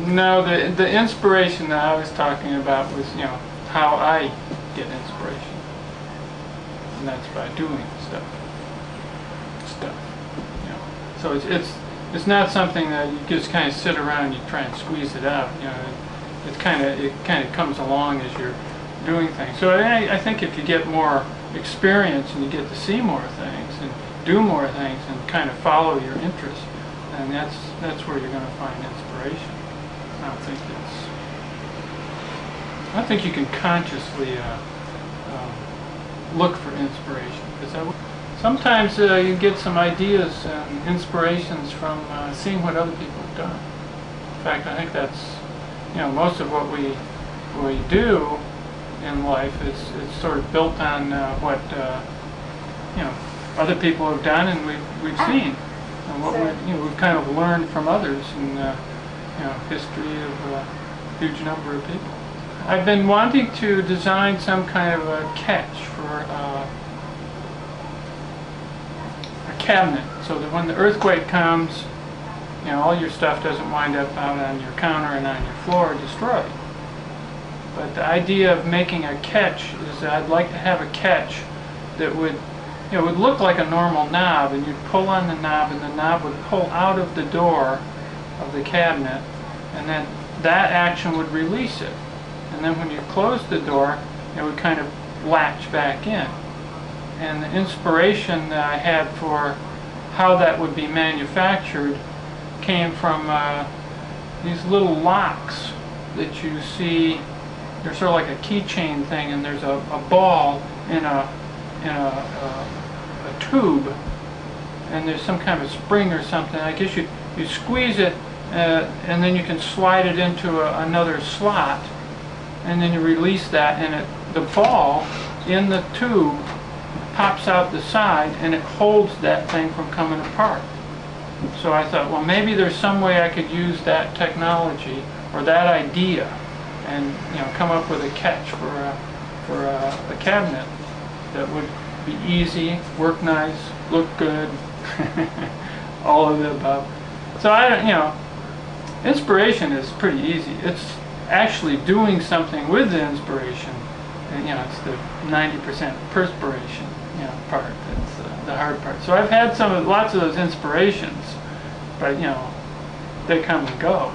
No, the inspiration that I was talking about was, how I get inspiration, and that's by doing stuff. So it's not something that you just kind of sit around and you try and squeeze it out. It kind of comes along as you're doing things. So I think if you get more experience and you get to see more things and do more things and kind of follow your interests, and that's where you're going to find inspiration. I don't think you can consciously look for inspiration, because sometimes you get some ideas and inspirations from seeing what other people have done. In fact, I think that's most of what we do in life is sort of built on what other people have done and we've seen, and what we've kind of learned from others in history of a huge number of people. I've been wanting to design some kind of a catch for a cabinet, so that when the earthquake comes, all your stuff doesn't wind up out on your counter and on your floor destroyed. But the idea of making a catch is that I'd like to have a catch that would look like a normal knob, and you'd pull on the knob and the knob would pull out of the door of the cabinet, and then that action would release it. And then when you close the door, it would kind of latch back in. And the inspiration that I had for how that would be manufactured came from these little locks that you see. They're sort of like a keychain thing, and there's a ball in a tube, and there's some kind of spring or something. I guess you squeeze it, and then you can slide it into another slot, and then you release that, and the ball in the tube pops out the side, and it holds that thing from coming apart. So I thought, well, maybe there's some way I could use that technology or that idea, and come up with a catch for a cabinet that would be easy, work nice, look good, all of the above. So inspiration is pretty easy. It's actually doing something with the inspiration, and it's the 90% perspiration part that's the hard part. So I've had lots of those inspirations, but they come and go.